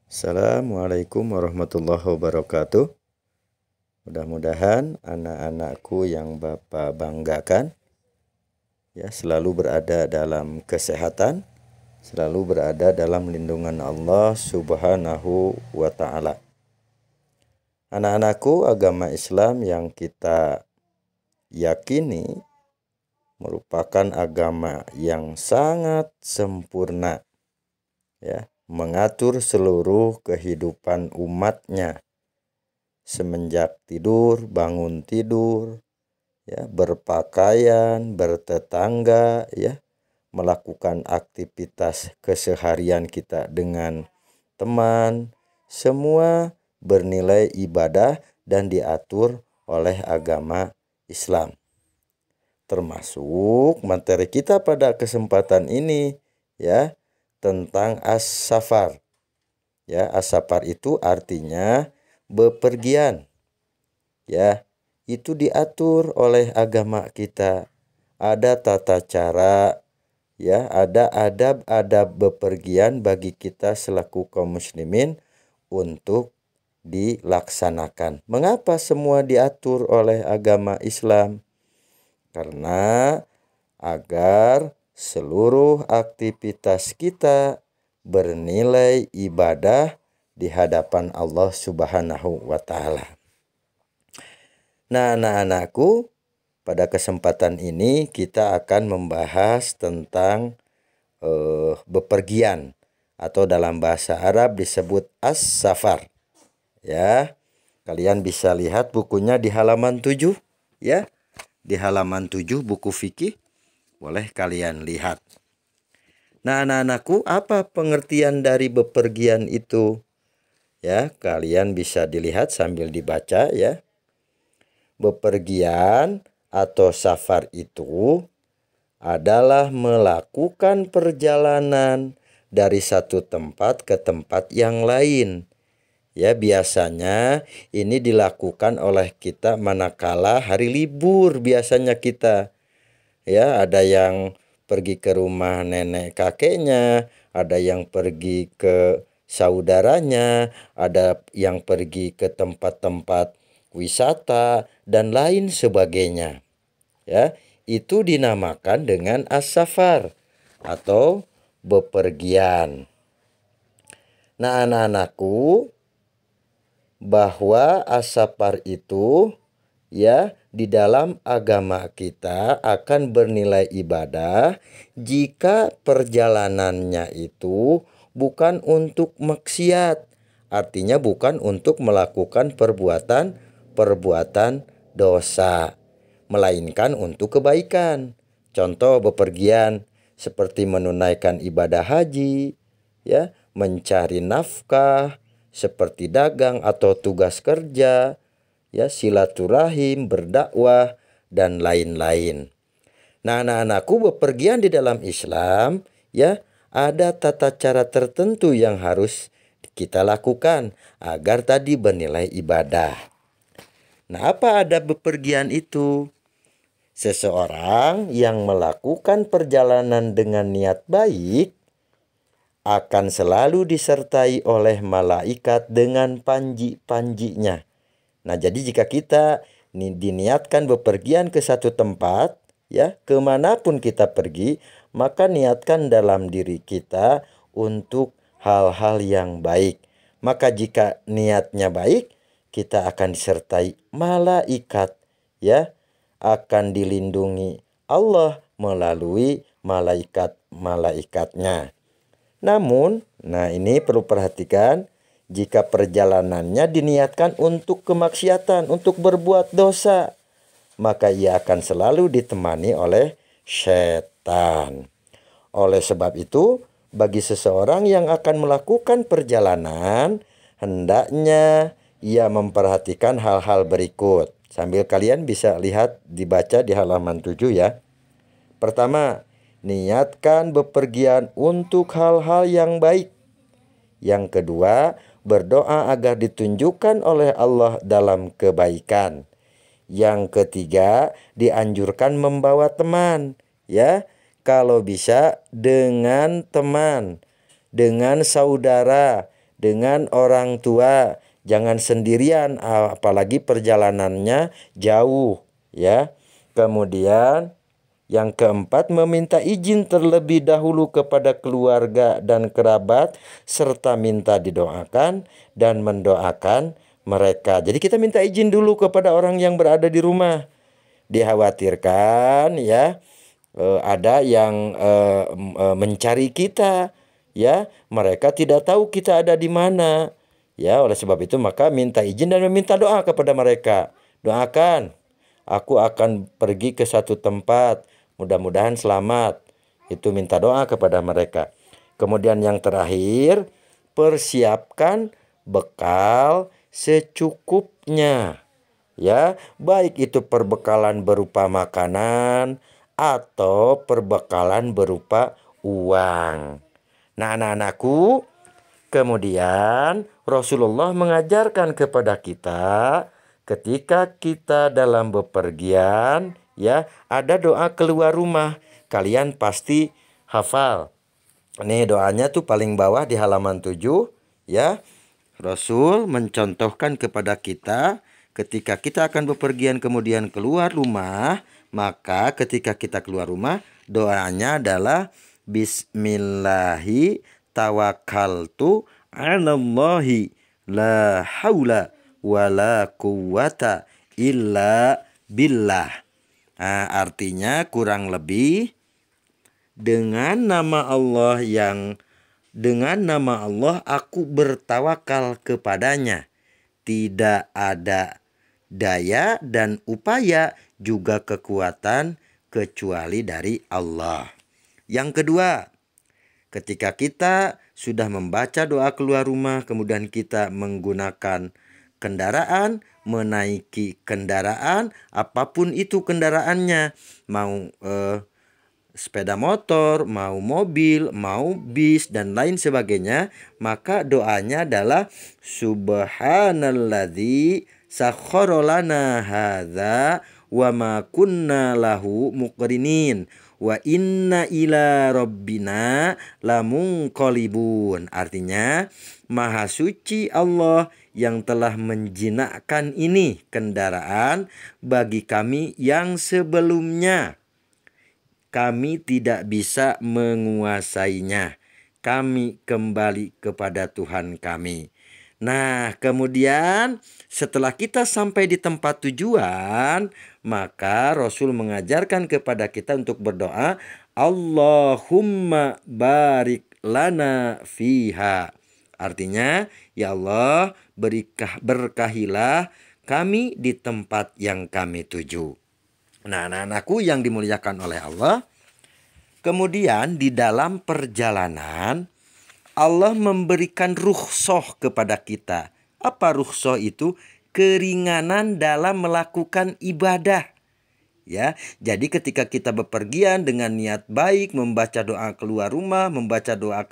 Assalamualaikum warahmatullahi wabarakatuh. Mudah-mudahan anak-anakku yang Bapak banggakan ya selalu berada dalam kesehatan, selalu berada dalam lindungan Allah Subhanahu wa taala. Anak-anakku, agama Islam yang kita yakini merupakan agama yang sangat sempurna ya, mengatur seluruh kehidupan umatnya. Semenjak tidur, bangun tidur, ya, berpakaian, bertetangga, ya, melakukan aktivitas keseharian kita dengan teman, semua bernilai ibadah dan diatur oleh agama Islam. Termasuk materi kita pada kesempatan ini, ya, tentang as-safar. Ya, as-safar itu artinya bepergian. Ya, itu diatur oleh agama kita. Ada tata cara, ya, ada adab-adab bepergian bagi kita selaku kaum muslimin untuk dilaksanakan. Mengapa semua diatur oleh agama Islam? Karena agar seluruh aktivitas kita bernilai ibadah di hadapan Allah Subhanahu wa taala. Nah, anak-anakku, pada kesempatan ini kita akan membahas tentang bepergian atau dalam bahasa Arab disebut as-safar. Ya. Kalian bisa lihat bukunya di halaman 7, ya. Di halaman 7 buku fikih. Boleh kalian lihat. Nah, anak-anakku, apa pengertian dari bepergian itu? Ya, kalian bisa dilihat sambil dibaca ya. Bepergian atau safar itu adalah melakukan perjalanan dari satu tempat ke tempat yang lain. Ya, biasanya ini dilakukan oleh kita manakala hari libur biasanya kita. Ya, ada yang pergi ke rumah nenek kakeknya, ada yang pergi ke saudaranya, ada yang pergi ke tempat-tempat wisata dan lain sebagainya. Ya, itu dinamakan dengan as-safar atau bepergian. Nah, anak-anakku, bahwa as-safar itu ya di dalam agama kita akan bernilai ibadah jika perjalanannya itu bukan untuk maksiat. Artinya bukan untuk melakukan perbuatan dosa, melainkan untuk kebaikan. Contoh bepergian seperti menunaikan ibadah haji, ya, mencari nafkah, seperti dagang atau tugas kerja, ya, silaturahim, berdakwah, dan lain-lain. Nah, anak-anakku, bepergian di dalam Islam, ya, ada tata cara tertentu yang harus kita lakukan agar tadi bernilai ibadah. Nah, apa ada bepergian itu? Seseorang yang melakukan perjalanan dengan niat baik akan selalu disertai oleh malaikat dengan panji-panjinya. Nah, jadi jika kita diniatkan bepergian ke satu tempat, ya, kemanapun kita pergi, maka niatkan dalam diri kita untuk hal-hal yang baik. Maka jika niatnya baik, kita akan disertai malaikat, ya, akan dilindungi Allah melalui malaikat-malaikatnya. Namun, nah ini perlu perhatikan, jika perjalanannya diniatkan untuk kemaksiatan, untuk berbuat dosa, maka ia akan selalu ditemani oleh setan. Oleh sebab itu, bagi seseorang yang akan melakukan perjalanan, hendaknya ia memperhatikan hal-hal berikut. Sambil kalian bisa lihat, dibaca di halaman 7 ya. Pertama, niatkan bepergian untuk hal-hal yang baik. Yang kedua, berdoa agar ditunjukkan oleh Allah dalam kebaikan. Yang ketiga, dianjurkan membawa teman, ya. Kalau bisa dengan teman, dengan saudara, dengan orang tua. Jangan sendirian, apalagi perjalanannya jauh, ya. Kemudian yang keempat, meminta izin terlebih dahulu kepada keluarga dan kerabat, serta minta didoakan dan mendoakan mereka. Jadi kita minta izin dulu kepada orang yang berada di rumah. Dikhawatirkan ya ada yang mencari kita, ya, mereka tidak tahu kita ada di mana. Ya, oleh sebab itu maka minta izin dan meminta doa kepada mereka. Doakan, aku akan pergi ke satu tempat, mudah-mudahan selamat. Itu minta doa kepada mereka. Kemudian yang terakhir, persiapkan bekal secukupnya. Ya, baik itu perbekalan berupa makanan atau perbekalan berupa uang. Nah, anak-anakku, kemudian Rasulullah mengajarkan kepada kita ketika kita dalam bepergian, ya, ada doa keluar rumah. Kalian pasti hafal. Ini doanya tuh paling bawah di halaman 7, ya. Rasul mencontohkan kepada kita ketika kita akan bepergian kemudian keluar rumah, maka ketika kita keluar rumah, doanya adalah Bismillahi tawakkaltu 'alallahi la haula wala quwwata illa billah. Nah, artinya kurang lebih dengan nama Allah aku bertawakal kepadanya. Tidak ada daya dan upaya juga kekuatan kecuali dari Allah. Yang kedua, ketika kita sudah membaca doa keluar rumah, kemudian kita menggunakan kendaraan, menaiki kendaraan, apapun itu kendaraannya, mau sepeda motor, mau mobil, mau bis, dan lain sebagainya, maka doanya adalah Subhanalladzi sakhkhara lana hadza wa ma kunna lahu muqrinin wa inna ila rabbina lamunqalibun. Artinya, Maha suci Allah yang telah menjinakkan ini kendaraan bagi kami yang sebelumnya. Kami tidak bisa menguasainya. Kami kembali kepada Tuhan kami. Nah, kemudian setelah kita sampai di tempat tujuan, maka Rasul mengajarkan kepada kita untuk berdoa, Allahumma barik lana fiha. Artinya, ya Allah, berkahilah kami di tempat yang kami tuju. Nah, anak-anakku yang dimuliakan oleh Allah, kemudian di dalam perjalanan Allah memberikan rukhsah kepada kita. Apa rukhsah itu? Keringanan dalam melakukan ibadah. Ya, jadi ketika kita bepergian dengan niat baik, membaca doa keluar rumah, membaca doa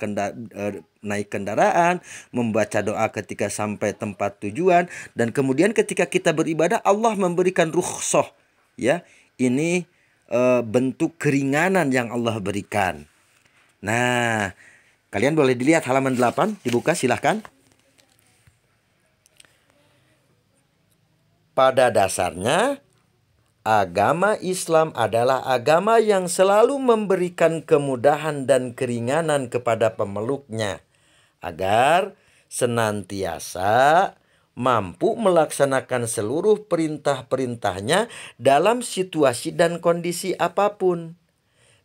naik kendaraan, membaca doa ketika sampai tempat tujuan, dan kemudian ketika kita beribadah, Allah memberikan rukhsah. Ya, ini bentuk keringanan yang Allah berikan. Nah, kalian boleh dilihat halaman 8, dibuka silahkan. Pada dasarnya, agama Islam adalah agama yang selalu memberikan kemudahan dan keringanan kepada pemeluknya, agar senantiasa mampu melaksanakan seluruh perintah-perintahnya dalam situasi dan kondisi apapun.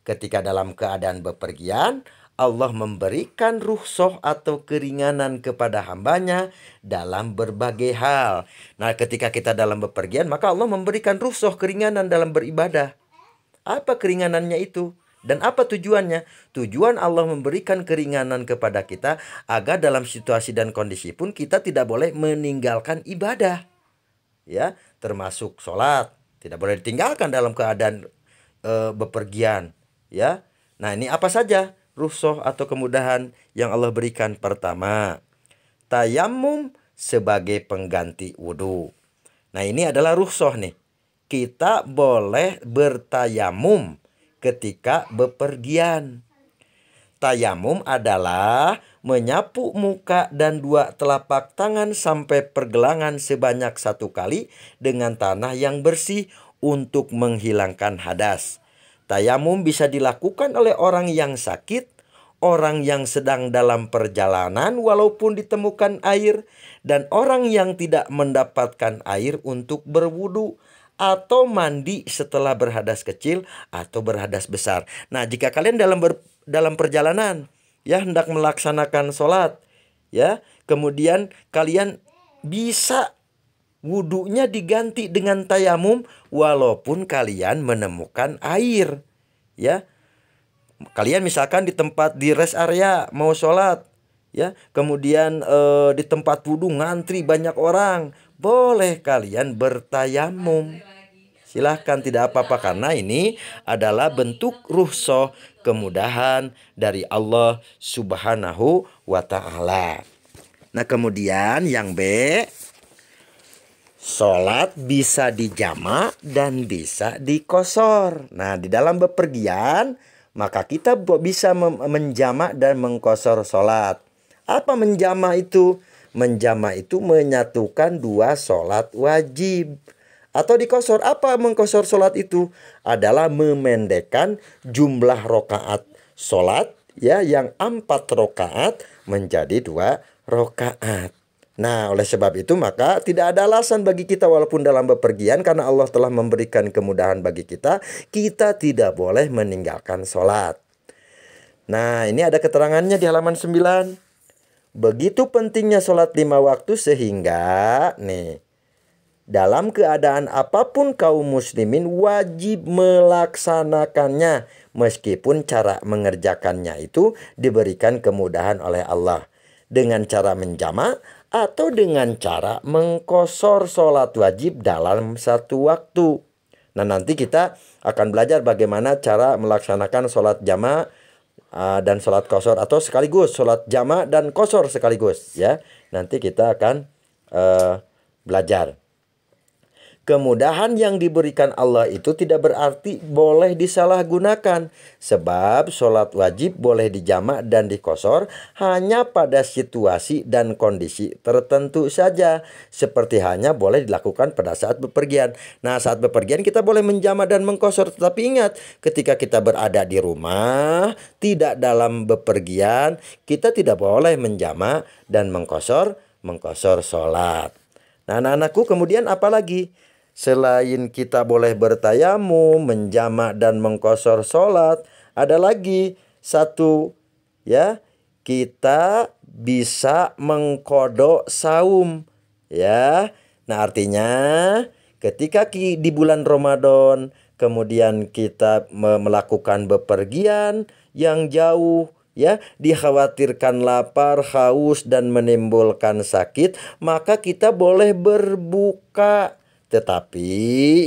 Ketika dalam keadaan bepergian, Allah memberikan rukhsah atau keringanan kepada hambanya dalam berbagai hal. Nah, ketika kita dalam bepergian, maka Allah memberikan rukhsah keringanan dalam beribadah. Apa keringanannya itu? Dan apa tujuannya? Tujuan Allah memberikan keringanan kepada kita agar dalam situasi dan kondisi pun kita tidak boleh meninggalkan ibadah. Ya, termasuk sholat. Tidak boleh ditinggalkan dalam keadaan bepergian. Ya. Nah, ini apa saja rukhsah atau kemudahan yang Allah berikan? Pertama, tayammum sebagai pengganti wudhu. Nah, ini adalah rukhsah nih. Kita boleh bertayamum ketika bepergian. Tayamum adalah menyapu muka dan 2 telapak tangan sampai pergelangan sebanyak 1 kali dengan tanah yang bersih untuk menghilangkan hadas. Tayamum bisa dilakukan oleh orang yang sakit, orang yang sedang dalam perjalanan walaupun ditemukan air, dan orang yang tidak mendapatkan air untuk berwudu atau mandi setelah berhadas kecil atau berhadas besar. Nah, jika kalian dalam perjalanan ya hendak melaksanakan sholat ya, kemudian kalian bisa wudunya diganti dengan tayamum walaupun kalian menemukan air ya. Kalian misalkan di rest area mau sholat ya, kemudian di tempat wudu ngantri banyak orang, boleh kalian bertayamum. Silahkan, tidak apa-apa, karena ini adalah bentuk rukhsah, kemudahan dari Allah Subhanahu wa ta'ala. Nah, kemudian yang B, sholat bisa dijamak dan bisa dikosor. Nah, di dalam bepergian maka kita bisa menjamak dan mengkosor sholat. Apa menjamak itu? Menjamak itu menyatukan 2 sholat wajib. Atau dikosor, apa mengkosor sholat itu? Adalah memendekkan jumlah rokaat sholat ya, yang 4 rokaat menjadi 2 rokaat. Nah, oleh sebab itu maka tidak ada alasan bagi kita walaupun dalam bepergian, karena Allah telah memberikan kemudahan bagi kita, kita tidak boleh meninggalkan sholat. Nah, ini ada keterangannya di halaman 9. Begitu pentingnya sholat 5 waktu sehingga nih, dalam keadaan apapun kaum muslimin wajib melaksanakannya, meskipun cara mengerjakannya itu diberikan kemudahan oleh Allah dengan cara menjamak atau dengan cara mengkosor sholat wajib dalam 1 waktu. Nah, nanti kita akan belajar bagaimana cara melaksanakan sholat jamak dan sholat kosor, atau sekaligus sholat jamak dan kosor sekaligus ya. Nanti kita akan belajar. Kemudahan yang diberikan Allah itu tidak berarti boleh disalahgunakan, sebab sholat wajib boleh dijamak dan dikosor hanya pada situasi dan kondisi tertentu saja, seperti hanya boleh dilakukan pada saat bepergian. Nah, saat bepergian kita boleh menjamak dan mengkosor, tetapi ingat, ketika kita berada di rumah, tidak dalam bepergian, kita tidak boleh menjamak dan mengkosor sholat. Nah, anak-anakku, kemudian apa lagi? Selain kita boleh bertayamum, menjamak dan mengkosor sholat, ada lagi satu ya, kita bisa mengkodok saum ya. Nah, artinya ketika di bulan Ramadan kemudian kita melakukan bepergian yang jauh ya, dikhawatirkan lapar, haus dan menimbulkan sakit, maka kita boleh berbuka. Tetapi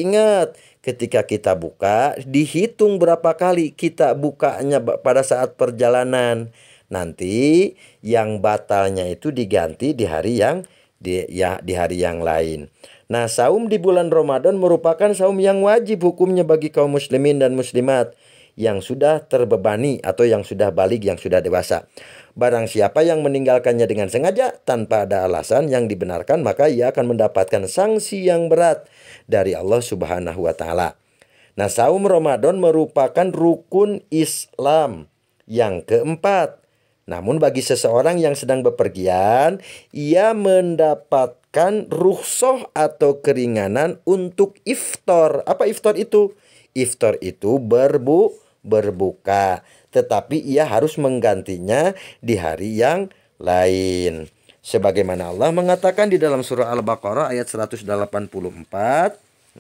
ingat, ketika kita buka, dihitung berapa kali kita bukanya pada saat perjalanan. Nanti yang batalnya itu diganti di hari yang lain. Nah, saum di bulan Ramadan merupakan saum yang wajib hukumnya bagi kaum muslimin dan muslimat yang sudah terbebani atau yang sudah baligh, yang sudah dewasa. Barang siapa yang meninggalkannya dengan sengaja tanpa ada alasan yang dibenarkan, maka ia akan mendapatkan sanksi yang berat dari Allah Subhanahu wa ta'ala. Nah, saum Ramadan merupakan rukun Islam yang keempat. Namun bagi seseorang yang sedang bepergian, ia mendapatkan rukhsah atau keringanan untuk iftar. Apa iftar itu? Iftar itu berbuka, tetapi ia harus menggantinya di hari yang lain. Sebagaimana Allah mengatakan di dalam surah Al-Baqarah ayat 184,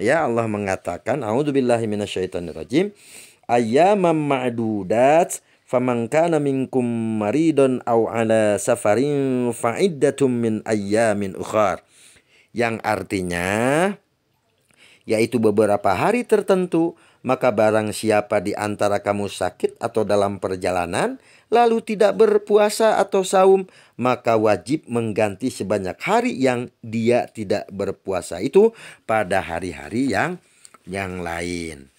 ya, Allah mengatakan, a'udzubillahi minasyaitonirrajim, ayyaman ma'dudat faman kana minkum maridun aw ala safarin fa'iddatum min ayyamin ukhar. Yang artinya yaitu beberapa hari tertentu, maka barang siapa di antara kamu sakit atau dalam perjalanan, lalu tidak berpuasa atau saum, maka wajib mengganti sebanyak hari yang dia tidak berpuasa itu pada hari-hari yang lain.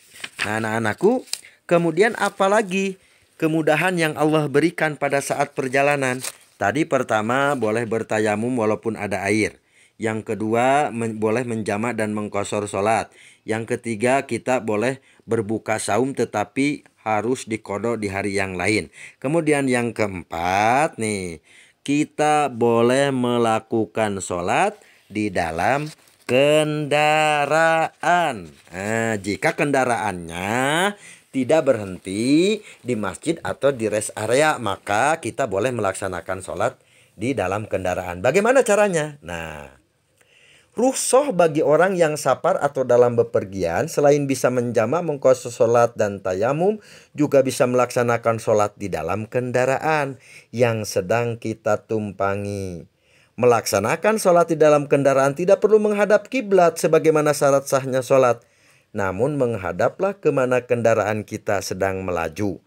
Nah, anak-anakku, kemudian apalagi kemudahan yang Allah berikan pada saat perjalanan? Tadi pertama boleh bertayamum walaupun ada air. Yang kedua boleh menjamak dan mengqashar sholat. Yang ketiga kita boleh berbuka saum tetapi harus diqadha di hari yang lain. Kemudian yang keempat nih, kita boleh melakukan sholat di dalam kendaraan. Nah, jika kendaraannya tidak berhenti di masjid atau di rest area, maka kita boleh melaksanakan sholat di dalam kendaraan. Bagaimana caranya? Nah, rukhsah bagi orang yang safar atau dalam bepergian selain bisa menjamak, mengqashar sholat dan tayamum, juga bisa melaksanakan sholat di dalam kendaraan yang sedang kita tumpangi. Melaksanakan sholat di dalam kendaraan tidak perlu menghadap kiblat sebagaimana syarat sahnya sholat, namun menghadaplah kemana kendaraan kita sedang melaju.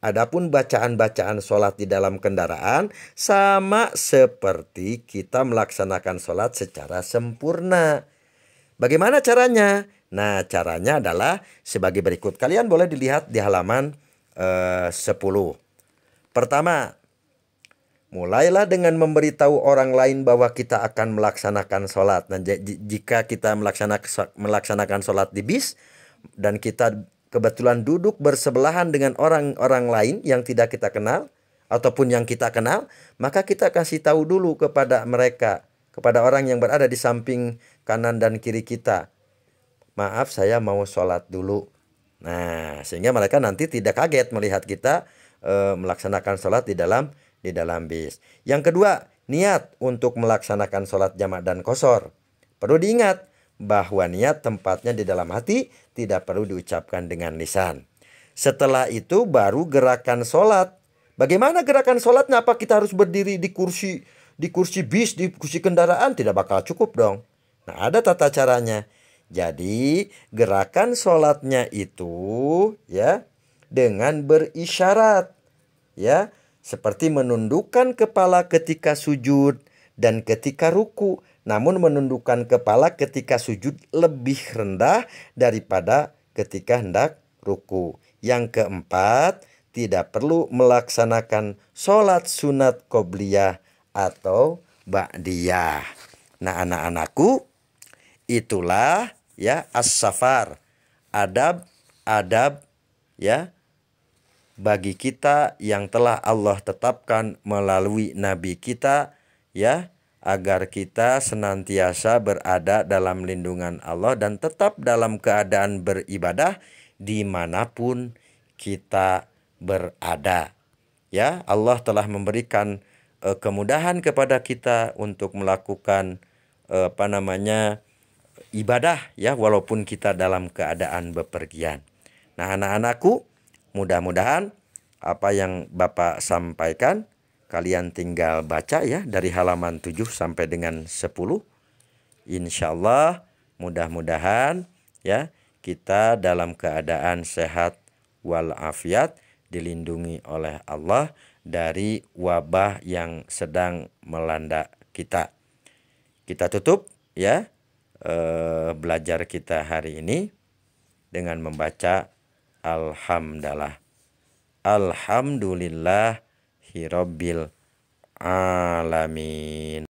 Adapun bacaan-bacaan sholat di dalam kendaraan sama seperti kita melaksanakan sholat secara sempurna. Bagaimana caranya? Nah, caranya adalah sebagai berikut. Kalian boleh dilihat di halaman 10. Pertama, mulailah dengan memberitahu orang lain bahwa kita akan melaksanakan sholat. Nah, jika kita melaksanakan sholat di bis dan kita kebetulan duduk bersebelahan dengan orang-orang lain yang tidak kita kenal ataupun yang kita kenal, maka kita kasih tahu dulu kepada mereka, kepada orang yang berada di samping kanan dan kiri kita, maaf saya mau sholat dulu. Nah, sehingga mereka nanti tidak kaget melihat kita melaksanakan sholat di dalam bis. Yang kedua, niat untuk melaksanakan sholat jamak dan qashar. Perlu diingat bahwa niat tempatnya di dalam hati, tidak perlu diucapkan dengan lisan. Setelah itu baru gerakan sholat. Bagaimana gerakan sholatnya? Apa kita harus berdiri di kursi bis, di kursi kendaraan? Tidak bakal cukup dong. Nah, ada tata caranya. Jadi gerakan sholatnya itu ya dengan berisyarat, ya, seperti menundukkan kepala ketika sujud dan ketika ruku. Namun menundukkan kepala ketika sujud lebih rendah daripada ketika hendak ruku. Yang keempat, tidak perlu melaksanakan sholat sunat qobliyah atau ba'diyah. Nah, anak-anakku, itulah ya as-safar, adab ya bagi kita yang telah Allah tetapkan melalui nabi kita, ya, agar kita senantiasa berada dalam lindungan Allah dan tetap dalam keadaan beribadah dimanapun kita berada. Ya, Allah telah memberikan kemudahan kepada kita untuk melakukan ibadah, ya, walaupun kita dalam keadaan bepergian. Nah, anak-anakku, mudah-mudahan apa yang Bapak sampaikan kalian tinggal baca ya dari halaman 7 sampai dengan 10. Insya Allah mudah-mudahan ya kita dalam keadaan sehat walafiat, dilindungi oleh Allah dari wabah yang sedang melanda kita. Kita tutup ya belajar kita hari ini dengan membaca Alhamdulillah. Alhamdulillahirabbil alamin.